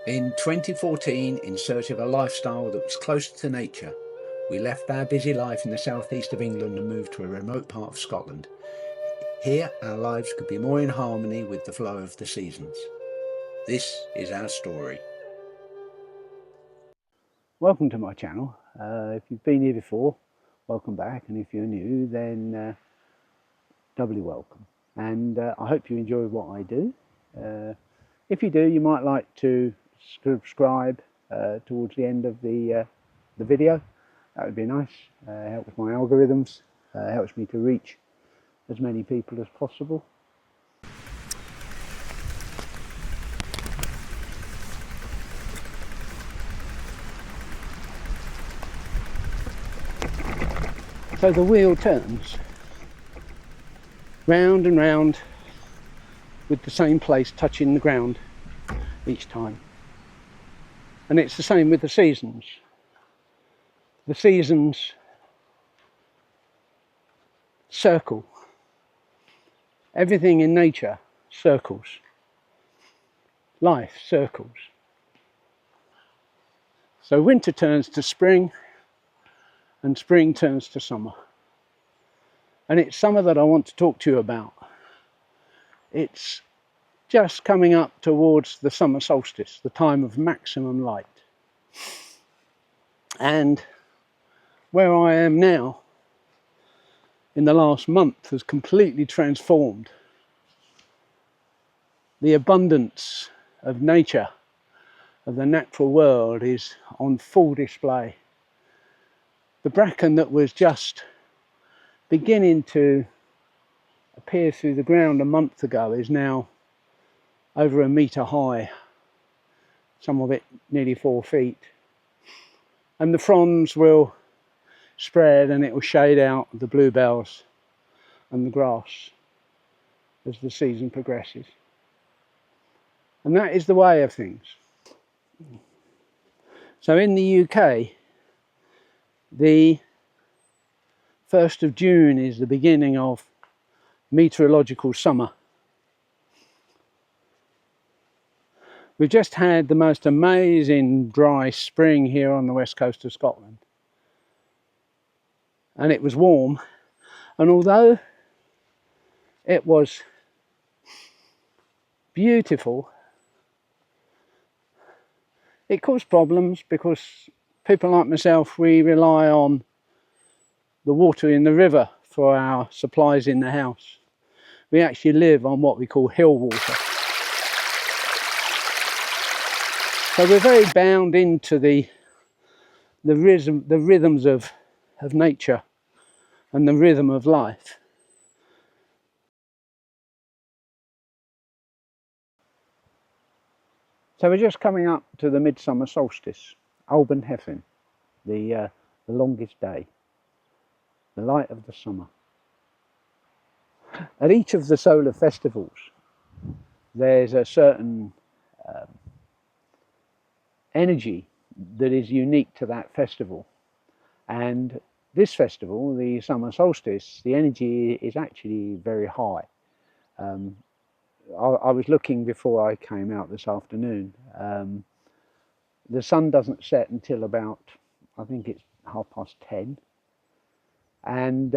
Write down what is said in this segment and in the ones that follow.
In 2014, in search of a lifestyle that was closer to nature, we left our busy life in the southeast of England and moved to a remote part of Scotland. Here, our lives could be more in harmony with the flow of the seasons. This is our story. Welcome to my channel. If you've been here before, welcome back, and if you're new, then doubly welcome. And I hope you enjoy what I do. If you do, you might like to subscribe towards the end of the video. That would be nice. Helps my algorithms, helps me to reach as many people as possible. So the wheel turns round and round with the same place touching the ground each time. And it's the same with the seasons. The seasons circle. Everything in nature circles. Life circles. So winter turns to spring and spring turns to summer. And it's summer that I want to talk to you about. It's just coming up towards the summer solstice, the time of maximum light. And where I am now, in the last month, has completely transformed. The abundance of nature, of the natural world, is on full display. The bracken that was just beginning to appear through the ground a month ago is now over 1 metre high, some of it nearly 4 feet. And the fronds will spread and it will shade out the bluebells and the grass as the season progresses. And that is the way of things. So in the UK, the 1st of June is the beginning of meteorological summer. We've just had the most amazing dry spring here on the west coast of Scotland. And it was warm. And although it was beautiful, it caused problems because people like myself, we rely on the water in the river for our supplies in the house. We actually live on what we call hill water. So we're very bound into the rhythms of nature and the rhythm of life. So we're just coming up to the midsummer solstice, Alban the longest day, the light of the summer. At each of the solar festivals, there's a certain energy that is unique to that festival. And this festival, the summer solstice, the energy is actually very high. I was looking before I came out this afternoon. The sun doesn't set until about, I think it's 10:30. And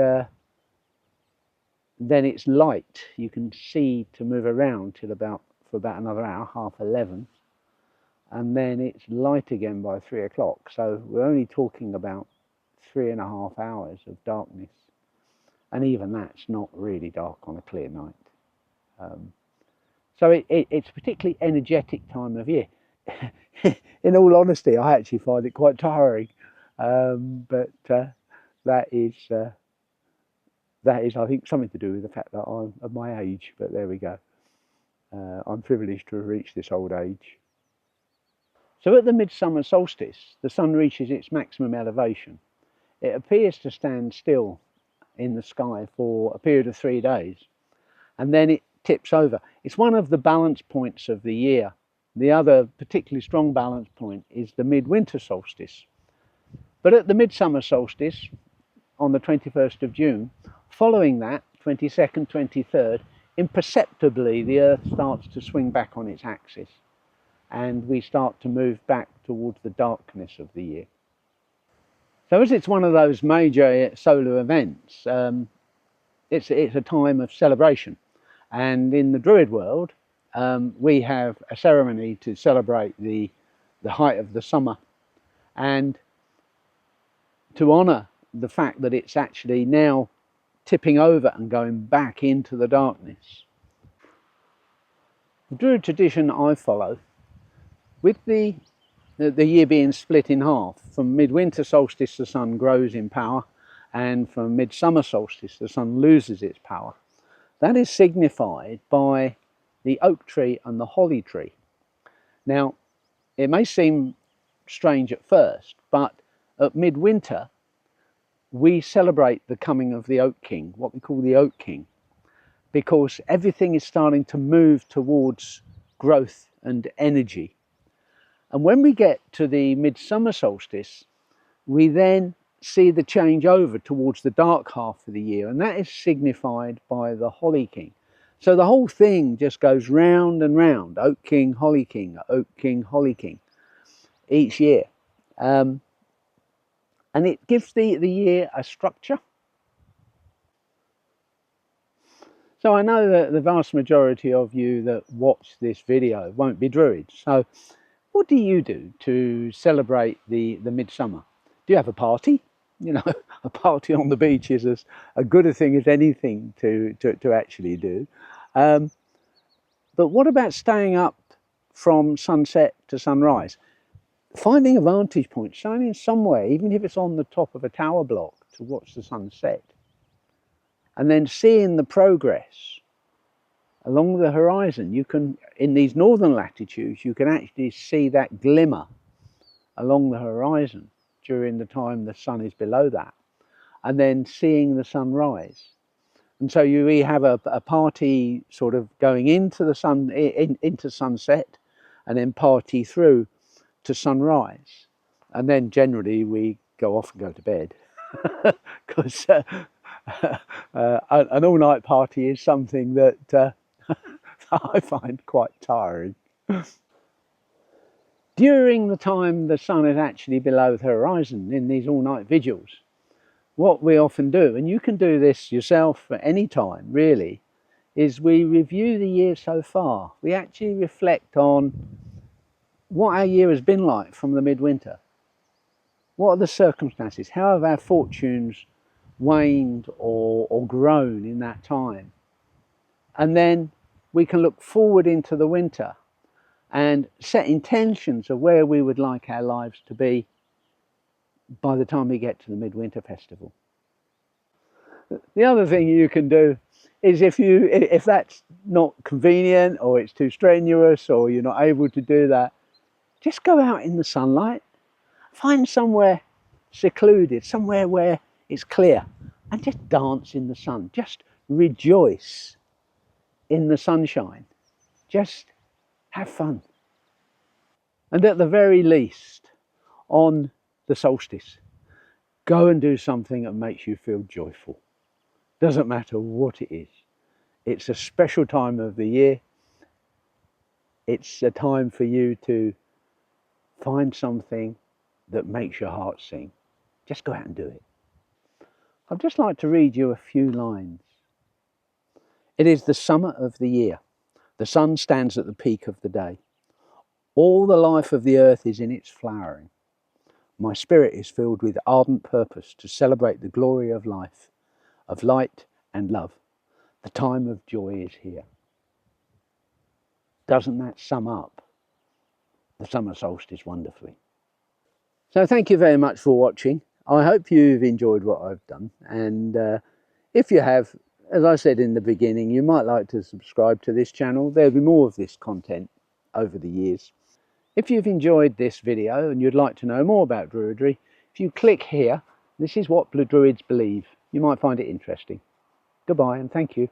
then it's light. You can see to move around till for about another hour, 11:30. And then it's light again by 3 o'clock. So we're only talking about 3.5 hours of darkness. And even that's not really dark on a clear night. So it's a particularly energetic time of year. In all honesty, I actually find it quite tiring. But that is, I think, something to do with the fact that I'm of my age. But there we go. I'm privileged to have reached this old age. So at the midsummer solstice, the sun reaches its maximum elevation. It appears to stand still in the sky for a period of 3 days, and then it tips over. It's one of the balance points of the year. The other particularly strong balance point is the midwinter solstice. But at the midsummer solstice, on the 21st of June, following that, 22nd, 23rd, imperceptibly the Earth starts to swing back on its axis. and we start to move back towards the darkness of the year. So as it's one of those major solar events, it's a time of celebration. And in the Druid world, we have a ceremony to celebrate the height of the summer and to honour the fact that it's actually now tipping over and going back into the darkness. The Druid tradition I follow, with the year being split in half, from midwinter solstice the sun grows in power, and from midsummer solstice the sun loses its power. That is signified by the oak tree and the holly tree. Now, it may seem strange at first, but at midwinter we celebrate the coming of the Oak King, what we call the Oak King, because everything is starting to move towards growth and energy. And when we get to the midsummer solstice, we then see the change over towards the dark half of the year, and that is signified by the Holly King. So the whole thing just goes round and round, Oak King, Holly King, Oak King, Holly King, each year. And it gives the year a structure. So I know that the vast majority of you that watch this video won't be Druids. So what do you do to celebrate the midsummer? Do you have a party? You know, a party on the beach is as good a thing as anything to actually do. But what about staying up from sunset to sunrise? Finding a vantage point, shining somewhere, even if it's on the top of a tower block, to watch the sunset. And then seeing the progress along the horizon. You can, in these northern latitudes, you can actually see that glimmer along the horizon during the time the sun is below that, and then seeing the sun rise. And so we have a party sort of going into the sun, into sunset, and then party through to sunrise. And then generally we go off and go to bed, because an all-night party is something that I find quite tiring. During the time the sun is actually below the horizon in these all-night vigils, what we often do, and you can do this yourself at any time really, is we review the year so far. We actually reflect on what our year has been like from the midwinter. What are the circumstances? How have our fortunes waned or grown in that time? And then we can look forward into the winter and set intentions of where we would like our lives to be by the time we get to the midwinter festival. The other thing you can do is, if that's not convenient or it's too strenuous or you're not able to do that, just go out in the sunlight, find somewhere secluded, somewhere where it's clear, and just dance in the sun. Just rejoice in the sunshine. Just have fun. And at the very least, on the solstice, go and do something that makes you feel joyful. Doesn't matter what it is. It's a special time of the year. It's a time for you to find something that makes your heart sing. Just go out and do it. I'd just like to read you a few lines. It is the summer of the year. The sun stands at the peak of the day. All the life of the earth is in its flowering. My spirit is filled with ardent purpose to celebrate the glory of life, of light and love. The time of joy is here. Doesn't that sum up the summer solstice wonderfully? So thank you very much for watching. I hope you've enjoyed what I've done, and if you have, as I said in the beginning, you might like to subscribe to this channel. There'll be more of this content over the years. If you've enjoyed this video and you'd like to know more about Druidry, if you click here, this is what Druids believe. You might find it interesting. Goodbye and thank you.